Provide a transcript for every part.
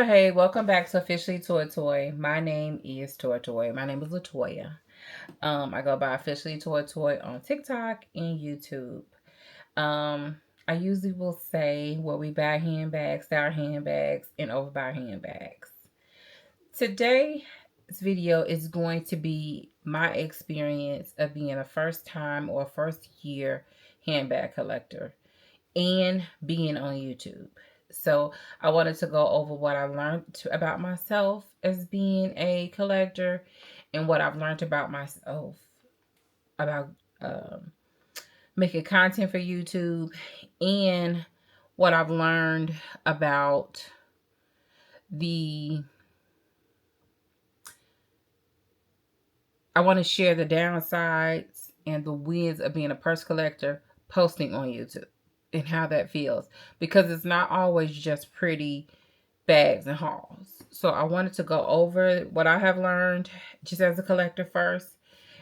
Hey, welcome back to Officially Toy. My name is Toy. My name is Latoya. I go by Officially Toy on TikTok and YouTube. Um, I usually will say where we buy handbags, style handbags, and overbuy handbags. Today's video is going to be my experience of being a first time or first year handbag collector and being on YouTube. So I wanted to go over what I learned about myself as being a collector and what I've learned about myself about um, making content for YouTube and what I've learned about the I want to share the downsides and the wins of being a purse collector posting on YouTube and how that feels because it's not always just pretty bags and hauls. So I wanted to go over what I have learned just as a collector first,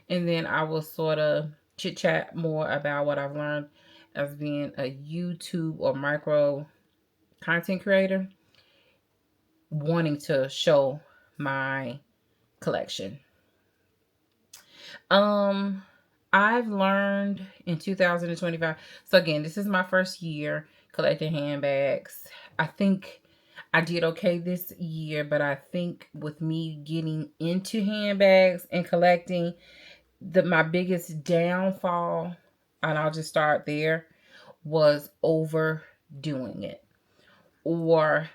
and then I will sort of chit chat more about what I've learned as being a YouTube or micro content creator wanting to show my collection. Um, I've learned in 2025. So again, this is my first year collecting handbags. I think I did okay this year, but I think with me getting into handbags and collecting, my biggest downfall, and I'll just start there, was overdoing it or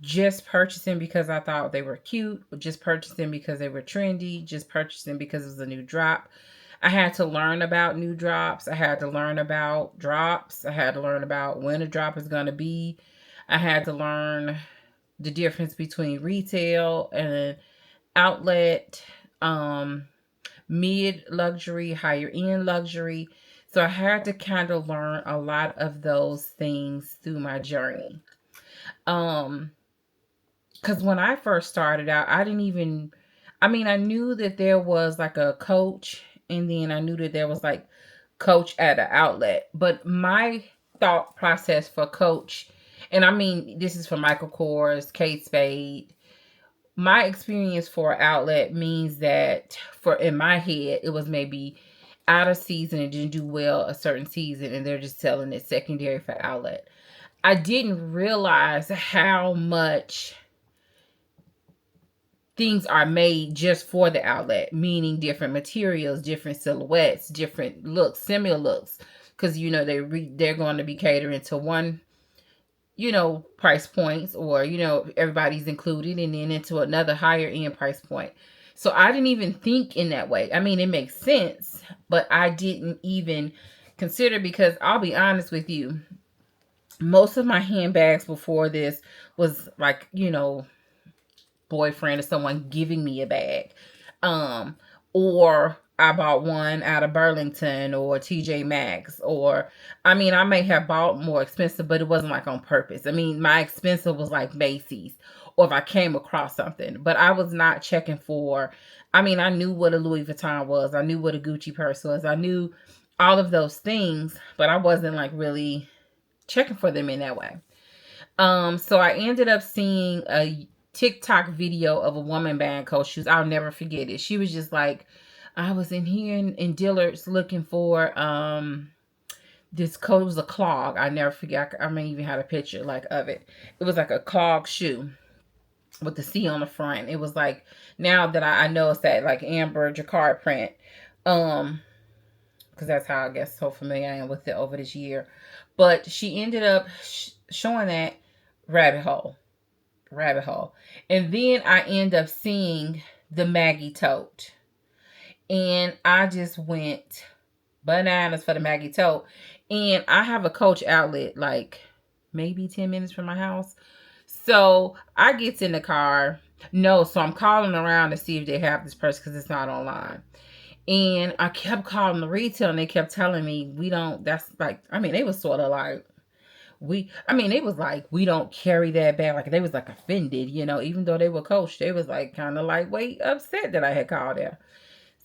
just purchasing because I thought they were cute, or just purchasing because they were trendy, just purchasing because it was a new drop. I had to learn about new drops. I had to learn about drops. I had to learn about when a drop is going to be. I had to learn the difference between retail and outlet, mid luxury, higher end luxury. So I had to kind of learn a lot of those things through my journey. Um, because when I first started out, I didn't even, I mean, I knew that there was like a coach, and then I knew that there was like coach at an outlet. But my thought process for coach, and I mean, this is for Michael Kors, Kate Spade. My experience for outlet means that for in my head, it was maybe out of season and didn't do well a certain season, and they're just selling it secondary for outlet. I didn't realize how much things are made just for the outlet, meaning different materials, different silhouettes, different looks, similar looks, because they're going to be catering to one price points, or everybody's included, and then into another higher end price point. So I didn't even think in that way. I mean, it makes sense, but I didn't even consider, because I'll be honest with you, most of my handbags before this was like boyfriend or someone giving me a bag. Um, or I bought one out of Burlington or TJ Maxx, or I mean, I may have bought more expensive, but it wasn't like on purpose. I mean, my expensive was like Macy's, or if I came across something, but I was not checking for. I mean, I knew what a Louis Vuitton was, I knew what a Gucci purse was, I knew all of those things, but I wasn't like really checking for them in that way. So I ended up seeing a TikTok video of a woman buying Coach shoes. I'll never forget it. She was just like, I was in here in Dillard's looking for this coat. It was a clog. I never forget. I may even had a picture like of it. It was like a clog shoe with the C on the front. It was like, now that I know it's that like amber jacquard print. Because that's how I guess so familiar I am with it over this year. But she ended up showing that rabbit hole and then I end up seeing the Maggie tote, and I just went bananas for the Maggie tote. And I have a Coach outlet like maybe 10 minutes from my house, so I gets in the car. No, so I'm calling around to see if they have this purse because it's not online. And I kept calling the retail, and they kept telling me, we don't, that's like, I mean, they was sort of like, it was like, we don't carry that bag. Like, they was like offended, even though they were Coach, they was like kind of like, wait, upset that I had called there.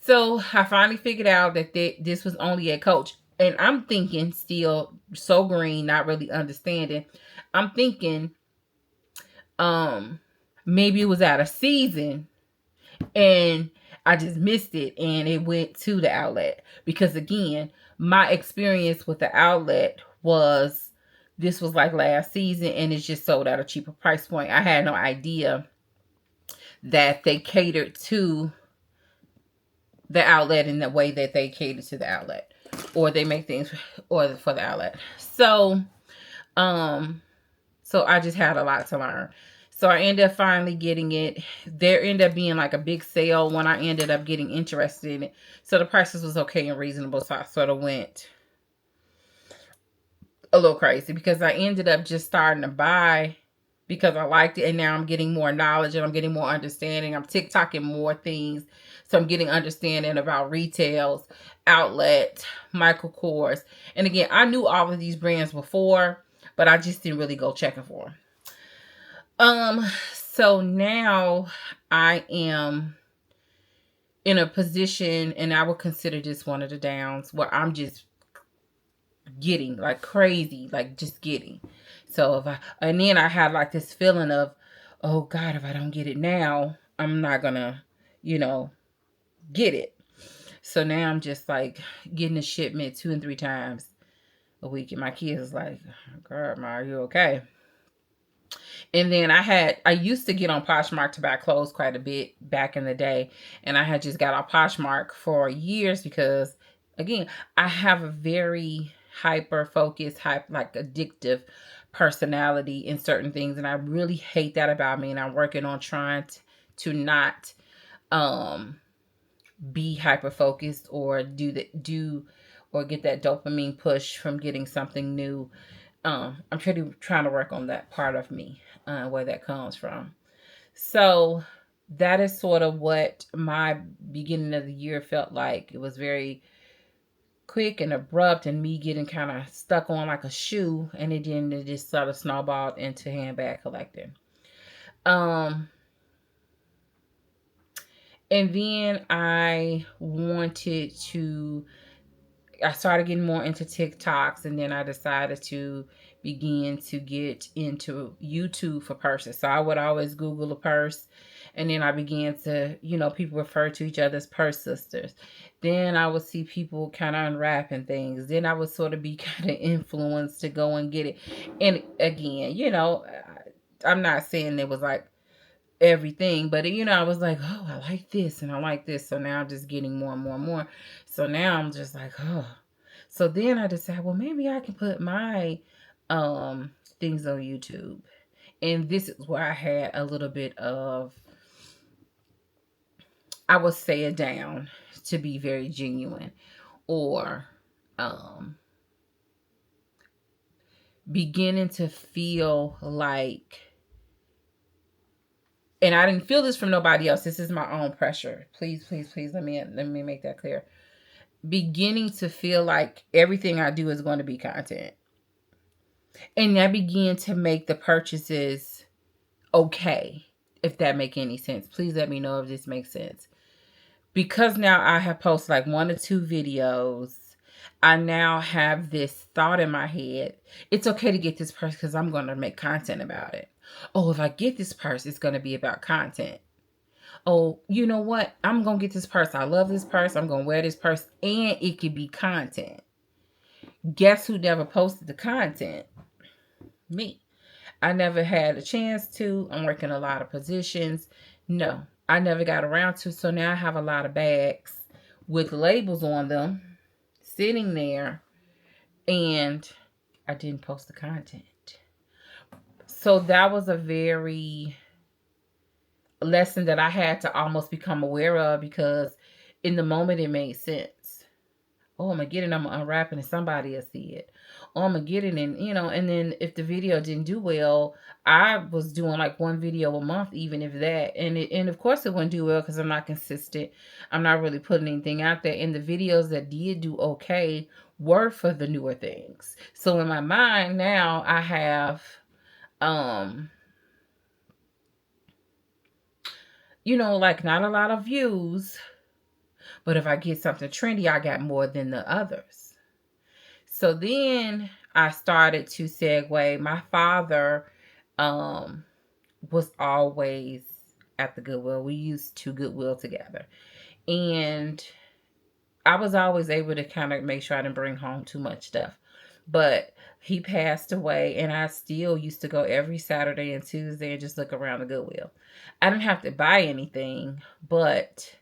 So I finally figured out that this was only a Coach. And I'm thinking, still so green, not really understanding. I'm thinking Um, maybe it was out of season and I just missed it and it went to the outlet. Because again, my experience with the outlet was this was like last season and it's just sold at a cheaper price point. I had no idea that they catered to the outlet in the way that they cater to the outlet, or they make things or for the outlet. Um so I just had a lot to learn. So I ended up finally getting it. There ended up being like a big sale when I ended up getting interested in it. So the prices was okay and reasonable. So I sort of went a little crazy because I ended up just starting to buy because I liked it. And now I'm getting more knowledge and I'm getting more understanding. I'm TikToking more things. So I'm getting understanding about retails, outlet, Michael Kors. And again, I knew all of these brands before, but I just didn't really go checking for them. So now I am in a position, and I would consider this one of the downs, where I'm just getting like crazy, like just getting. So and then I had like this feeling of, oh God, if I don't get it now, I'm not gonna, get it. So now I'm just like getting a shipment 2 and 3 times a week. And my kids is like, girl, Ma, are you okay? And then I used to get on Poshmark to buy clothes quite a bit back in the day. And I had just got on Poshmark for years because, again, I have a very hyper focused, like addictive personality in certain things. And I really hate that about me. And I'm working on trying to not be hyper focused or or get that dopamine push from getting something new. I'm trying to work on that part of me, where that comes from. So that is sort of what my beginning of the year felt like. It was very quick and abrupt, and me getting kind of stuck on like a shoe, and it just sort of snowballed into handbag collecting. And then I started getting more into TikToks, and then I decided to begin to get into YouTube for purses. So I would always Google a purse, and then I began to, people refer to each other as purse sisters. Then I would see people kind of unwrapping things. Then I would sort of be kind of influenced to go and get it. And again, I'm not saying it was like everything, but I was like, oh, I like this and I like this. So now I'm just getting more and more and more. So now I'm just like, oh. So then I decided, well, maybe I can put my things on YouTube. And this is where I had a little bit of, I would say, it down, to be very genuine, or beginning to feel like, and I didn't feel this from nobody else. This is my own pressure. Please, please, please, let me make that clear. Beginning to feel like everything I do is going to be content. And I began to make the purchases okay, if that make any sense. Please let me know if this makes sense. Because now I have posted like 1 or 2 videos, I now have this thought in my head. It's okay to get this purse because I'm going to make content about it. Oh, if I get this purse, it's going to be about content. Oh, you know what? I'm going to get this purse. I love this purse. I'm going to wear this purse, and it could be content. Guess who never posted the content? Me. I never had a chance to. I'm working a lot of positions. No, I never got around to. So now I have a lot of bags with labels on them sitting there, and I didn't post the content. So that was a very lesson that I had to almost become aware of, because in the moment it made sense. Oh, I'm gonna get it, I'm gonna unwrap it, and somebody will see it. Oh, I'm gonna get it, and and then if the video didn't do well, I was doing like 1 video a month, even if that, and of course it wouldn't do well because I'm not consistent. I'm not really putting anything out there, and the videos that did do okay were for the newer things. So in my mind now, I have like not a lot of views, but if I get something trendy, I got more than the others. So then I started to segue. My father was always at the Goodwill. We used to Goodwill together. And I was always able to kind of make sure I didn't bring home too much stuff. But he passed away, and I still used to go every Saturday and Tuesday and just look around the Goodwill. I didn't have to buy anything, but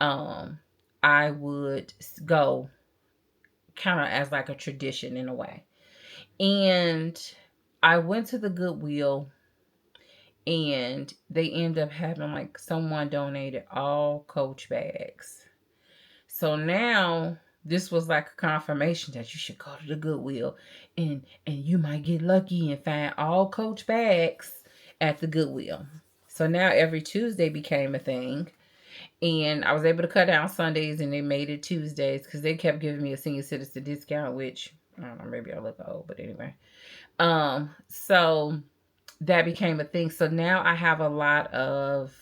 um, I would go kind of as like a tradition in a way. And I went to the Goodwill, and they ended up having like someone donated all Coach bags. So now this was like a confirmation that you should go to the Goodwill, and you might get lucky and find all Coach bags at the Goodwill. So now every Tuesday became a thing. And I was able to cut down Sundays, and they made it Tuesdays because they kept giving me a senior citizen discount, which I don't know, maybe I look old, but anyway. So that became a thing. So now I have a lot of,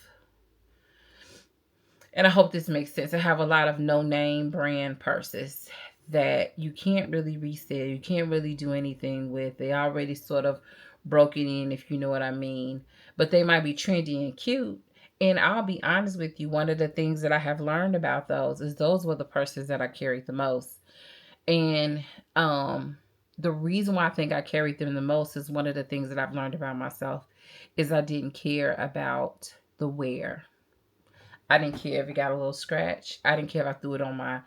and I hope this makes sense. I have a lot of no name brand purses that you can't really resell. You can't really do anything with. They already sort of broken in, if you know what I mean. But they might be trendy and cute. And I'll be honest with you, one of the things that I have learned about those is those were the purses that I carried the most. And the reason why I think I carried them the most is one of the things that I've learned about myself is I didn't care about the wear. I didn't care if it got a little scratch. I didn't care if I threw it on my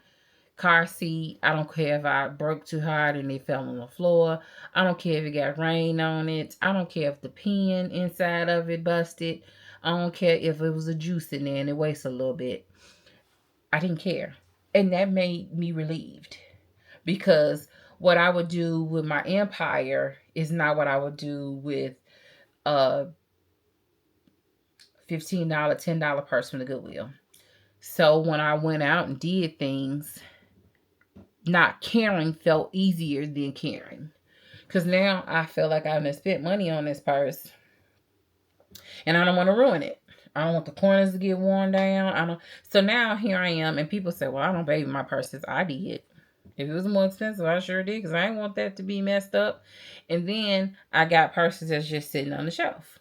car seat. I don't care if I broke too hard and it fell on the floor. I don't care if it got rain on it. I don't care if the pin inside of it busted. I don't care if it was a juice in there and it wasted a little bit. I didn't care. And that made me relieved because what I would do with my empire is not what I would do with a $15, $10 purse from the Goodwill. So when I went out and did things, not caring felt easier than caring. Because now I feel like I've spent money on this purse and I don't want to ruin it. I don't want the corners to get worn down. I don't. So now here I am, and people say, "Well, I don't baby my purses." I did. If it was more expensive, I sure did, because I didn't want that to be messed up. And then I got purses that's just sitting on the shelf.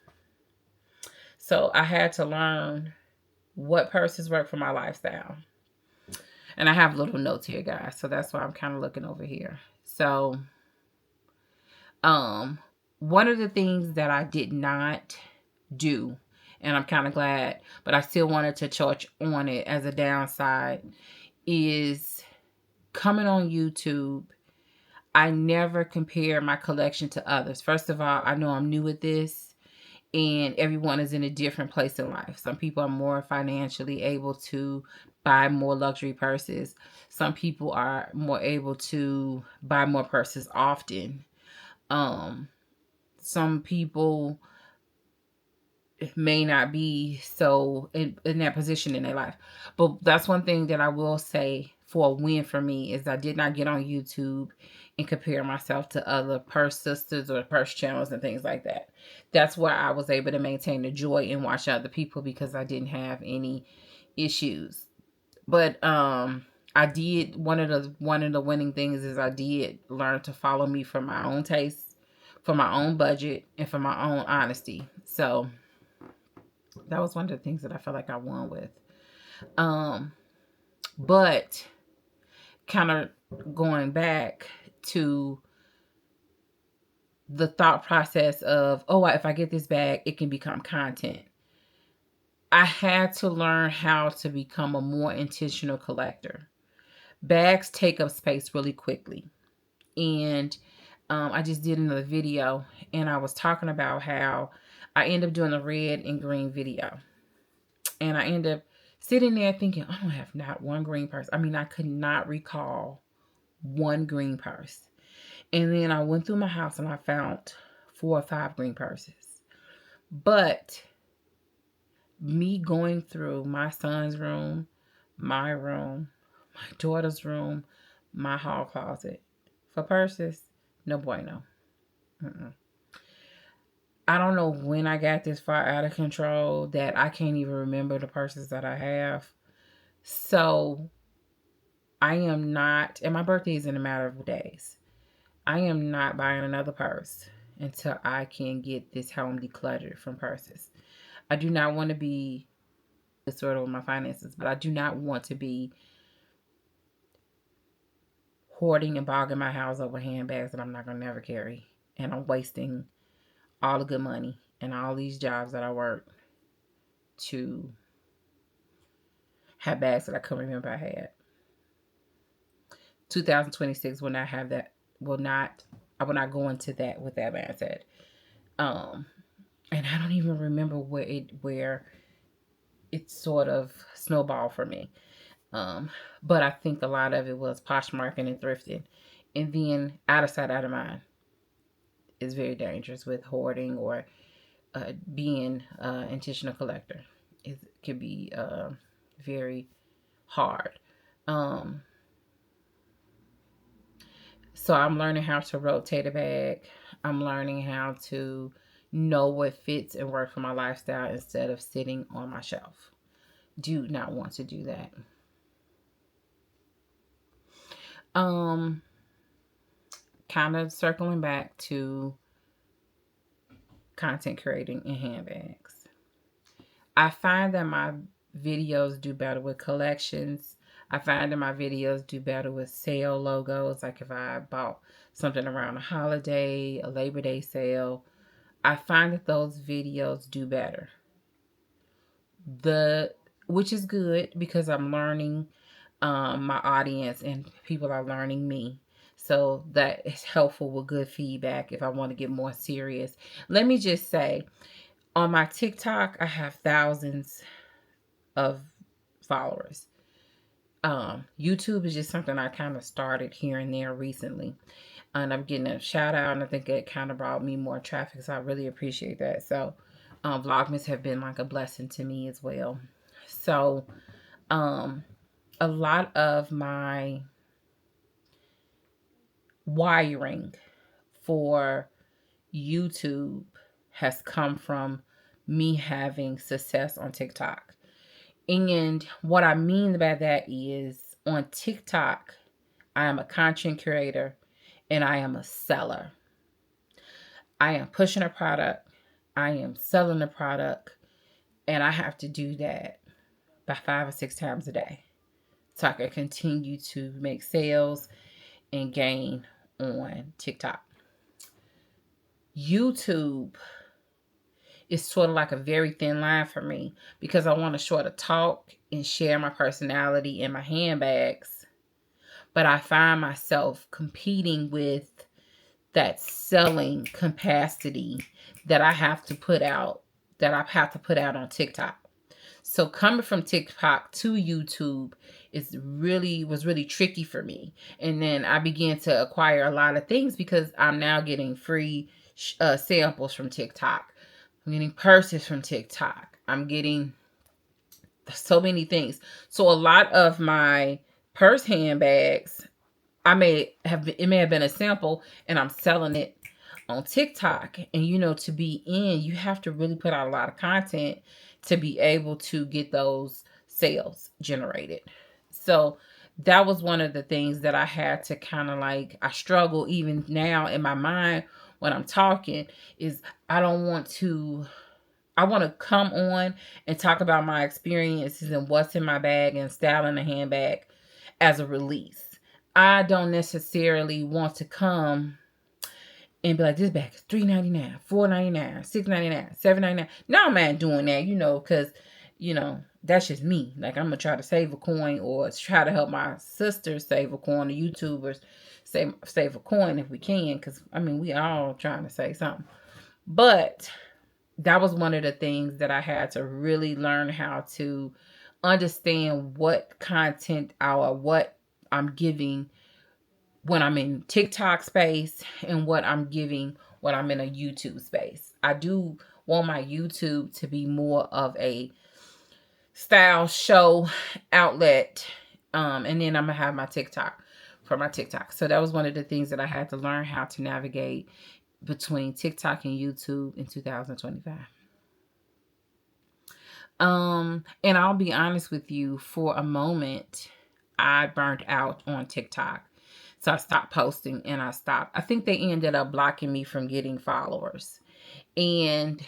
So I had to learn what purses work for my lifestyle. And I have little notes here, guys. So that's why I'm kind of looking over here. So, one of the things that I did not do, and I'm kind of glad, but I still wanted to touch on it as a downside, is coming on YouTube. I never compare my collection to others. First of all, I know I'm new at this, and everyone is in a different place in life. Some people are more financially able to buy more luxury purses. Some people are more able to buy more purses often. Some people may not be so in that position in their life. But that's one thing that I will say for a win for me is I did not get on YouTube and compare myself to other purse sisters or purse channels and things like that. That's where I was able to maintain the joy and watch other people because I didn't have any issues. But I did one of the winning things is I did learn to follow me for my own taste, for my own budget, and for my own honesty. So that was one of the things that I felt like I won with. But kind of going back to the thought process of, oh, if I get this bag, it can become content. I had to learn how to become a more intentional collector. Bags take up space really quickly. And I just did another video and I was talking about how I end up doing a red and green video. And I end up sitting there thinking, I don't have not one green purse. I mean, I could not recall one green purse. And then I went through my house and I found 4 or 5 green purses. But me going through my son's room, my daughter's room, my hall closet for purses, no bueno. I don't know when I got this far out of control that I can't even remember the purses that I have. So I am not, and my birthday is in a matter of days. I am not buying another purse. until I can get this home decluttered from purses. I do not want to be disordered with my finances, but I do not want to be hoarding and bogging my house over handbags that I'm not going to never carry. And I'm wasting all the good money and all these jobs that I work to have bags that I couldn't remember I had. 2026 will not have that. I will not go into that with that mindset. Um, and I don't even remember where it sort of snowballed for me. But I think a lot of it was Poshmarking and thrifting, and then out of sight, out of mind is very dangerous with hoarding or being an intentional collector. It can be very hard. Um, so I'm learning how to rotate a bag. I'm learning how to know what fits and works for my lifestyle instead of sitting on my shelf. Do not want to do that. Um, Kind of circling back to content creating and handbags. I find that my videos do better with collections. I find that my videos do better with sale logos. Like if I bought something around a holiday, a Labor Day sale, I find that those videos do better. Which is good because I'm learning my audience and people are learning me. So that is helpful with good feedback if I want to get more serious. Let me just say, on my TikTok, I have thousands of followers. YouTube is just something I kind of started here and there recently. And I'm getting a shout out, and I think it kind of brought me more traffic, so I really appreciate that. So, Vlogmas have been like a blessing to me as well. So, um, a lot of my wiring for YouTube has come from me having success on TikTok. And what I mean by that is on TikTok, I am a content creator and I am a seller. I am pushing a product, I am selling a product, and I have to do that by 5 or 6 times a day so I can continue to make sales and gain on TikTok. YouTube is sort of like a very thin line for me because I want to sort of talk and share my personality and my handbags, but I find myself competing with that selling capacity that I have to put out on TikTok. So coming from TikTok to YouTube was really tricky for me. And then I began to acquire a lot of things because I'm now getting free samples from TikTok. I'm getting purses from TikTok. I'm getting so many things. So a lot of my purse handbags, it may have been a sample and I'm selling it on TikTok. And to be in, you have to really put out a lot of content to be able to get those sales generated. So that was one of the things that I had to kind of I struggle even now in my mind when I'm talking is I want to come on and talk about my experiences and what's in my bag and styling a handbag as a release. I don't necessarily want to come and be like, this bag is $3.99, $4.99, $6.99, $7.99. No, I'm not doing that, because, that's just me. Like, I'm going to try to save a coin or try to help my sisters save a coin, the YouTubers save a coin if we can, because, we all trying to save something. But that was one of the things that I had to really learn how to understand what content or what I'm giving when I'm in TikTok space and what I'm giving when I'm in a YouTube space. I do want my YouTube to be more of a style show outlet. And then I'm going to have my TikTok for my TikTok. So that was one of the things that I had to learn how to navigate between TikTok and YouTube in 2025. And I'll be honest with you, for a moment, I burnt out on TikTok. So I stopped posting and I think they ended up blocking me from getting followers. And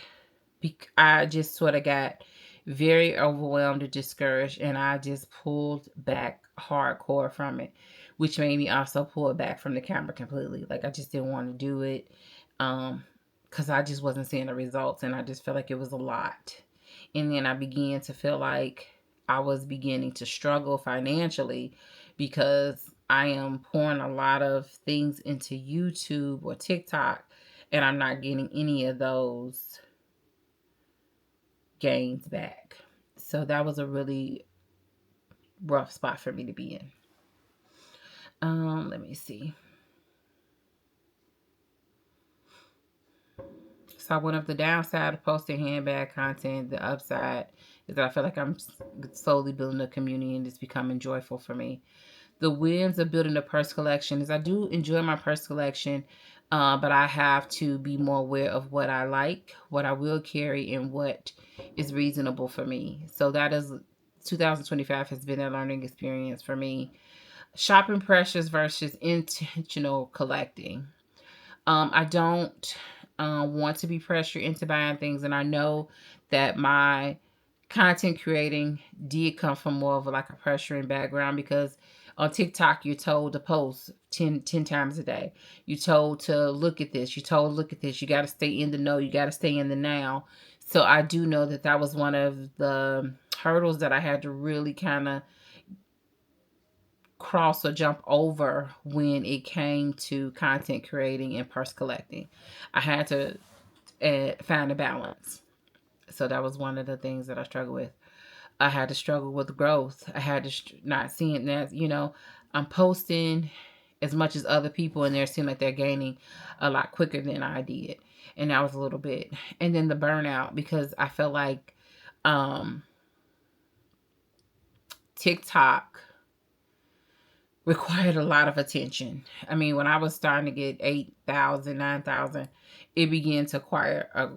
I just sort of got very overwhelmed and discouraged, and I just pulled back hardcore from it, which made me also pull back from the camera completely. Like, I just didn't want to do it, because I just wasn't seeing the results, and I just felt like it was a lot. And then I began to feel like I was beginning to struggle financially because I am pouring a lot of things into YouTube or TikTok, and I'm not getting any of those gains back. So that was a really rough spot for me to be in. Let me see. So one of the downside of posting handbag content, the upside is that I feel like I'm slowly building a community and it's becoming joyful for me. The wins of building a purse collection is I do enjoy my purse collection, but I have to be more aware of what I like, what I will carry, and what is reasonable for me. So that is 2025 has been a learning experience for me. Shopping pressures versus intentional collecting. I don't want to be pressured into buying things, and I know that my content creating did come from more of like a pressuring background because on TikTok you're told to post 10 times a day. You're told to look at this. You're told to look at this. You got to stay in the know. You got to stay in the now. So I do know that that was one of the hurdles that I had to really kind of cross or jump over when it came to content creating and purse collecting. I had to find a balance. So that was one of the things that I struggled with. I had to struggle with growth. I had to not seeing that, I'm posting as much as other people and they seem like they're gaining a lot quicker than I did. And that was a little bit. And then the burnout because I felt like TikTok required a lot of attention. I mean, when I was starting to get 8,000, 9,000, it began to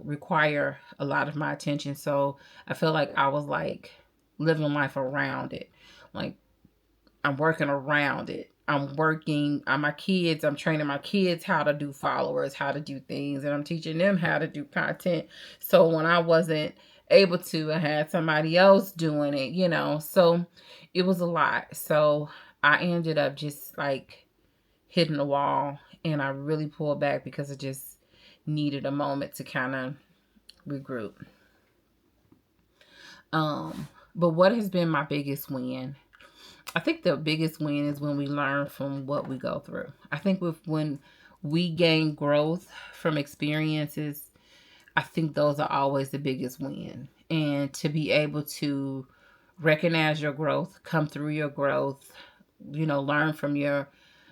require a lot of my attention. So I feel like I was like living life around it. Like I'm working around it. I'm working on my kids. I'm training my kids how to do followers, how to do things, and I'm teaching them how to do content. So when I wasn't able to, I had somebody else doing it. So it was a lot. So I ended up just like hitting the wall and I really pulled back because I just needed a moment to kind of regroup. But what has been my biggest win? I think the biggest win is when we learn from what we go through. I think when we gain growth from experiences, I think those are always the biggest win. And to be able to recognize your growth, come through your growth, learn from your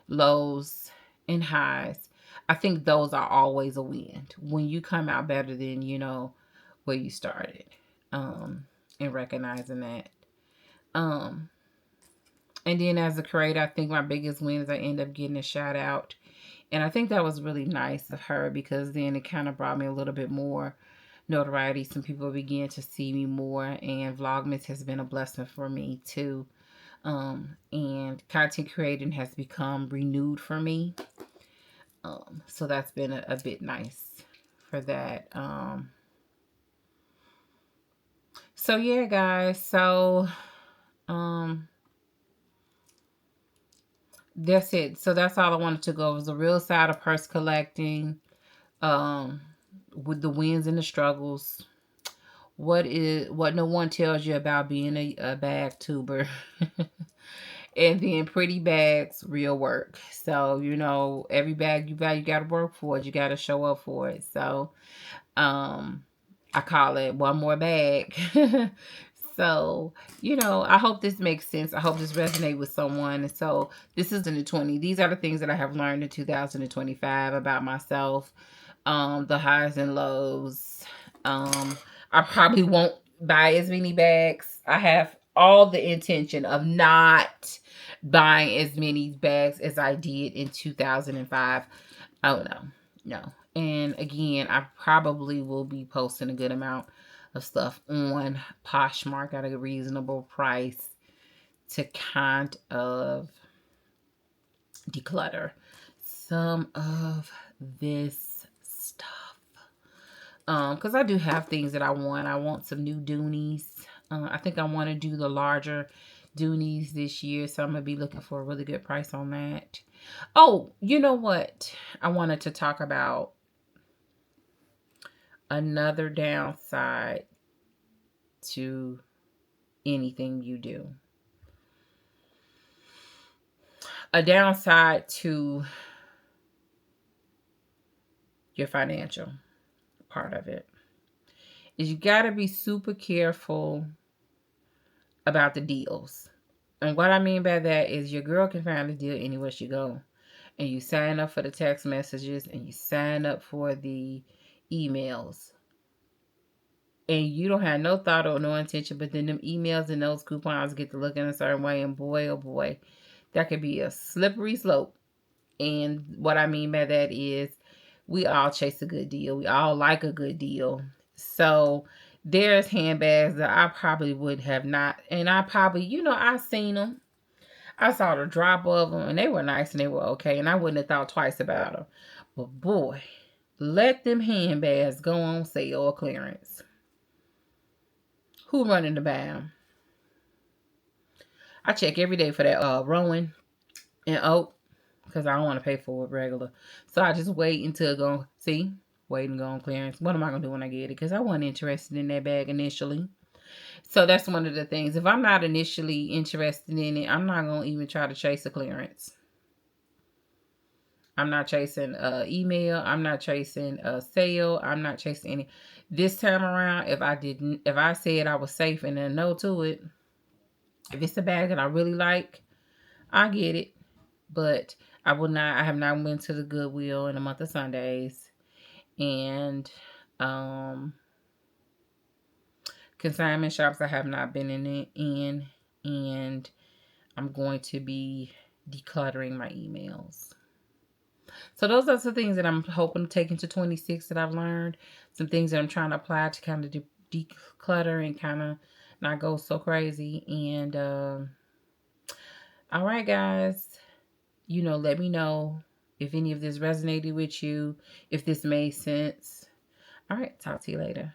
lows and highs. I think those are always a win. When you come out better than, where you started. And recognizing that. And then as a creator, I think my biggest win is I end up getting a shout out. And I think that was really nice of her because then it kind of brought me a little bit more notoriety. Some people began to see me more, and Vlogmas has been a blessing for me too. And content creating has become renewed for me. So that's been a bit nice for that. So yeah, guys. So that's it. So that's all I wanted to go. It was the real side of purse collecting, with the wins and the struggles. What no one tells you about being a bag tuber. And then pretty bags, real work. So, every bag you buy, you got to work for it. You got to show up for it. So, I call it one more bag. So, I hope this makes sense. I hope this resonates with someone. And so this is in the 20. These are the things that I have learned in 2025 about myself. The highs and lows. I probably won't buy as many bags. I have all the intention of not buying as many bags as I did in 2005. Oh no. And again, I probably will be posting a good amount of stuff on Poshmark at a reasonable price to kind of declutter some of this stuff. Because I do have things that I want. I want some new Doonies. I think I want to do the larger Doonies this year, so I'm gonna be looking for a really good price on that. Oh, you know what? I wanted to talk about another downside to anything you do. A downside to your financial part of it is you got to be super careful about the deals. And what I mean by that is your girl can find a deal anywhere she go. And you sign up for the text messages and you sign up for the emails. And you don't have no thought or no intention, but then them emails and those coupons get to looking a certain way, and boy, oh boy, that could be a slippery slope. And what I mean by that is we all chase a good deal. We all like a good deal. So there's handbags that I probably would have not, and I probably, I seen them. I saw the drop of them, and they were nice and they were okay, and I wouldn't have thought twice about them. But boy, let them handbags go on sale or clearance. Who running the bam? I check every day for that Rowan and Oak because I don't want to pay for it regular. So I just wait until wait and go on clearance. What am I gonna do when I get it? Because I wasn't interested in that bag initially. So that's one of the things. If I'm not initially interested in it, I'm not gonna even try to chase a clearance. I'm not chasing email. I'm not chasing a sale. I'm not chasing any. This time around, if I said I was safe and then no to it, if it's a bag that I really like, I get it. But I have not went to the Goodwill in the month of Sundays. And consignment shops I have not been in. And I'm going to be decluttering my emails. So those are some things that I'm hoping to take into 26 that I've learned. Some things that I'm trying to apply to kind of declutter and kind of not go so crazy. And all right, guys, let me know if any of this resonated with you, if this made sense. All right, talk to you later.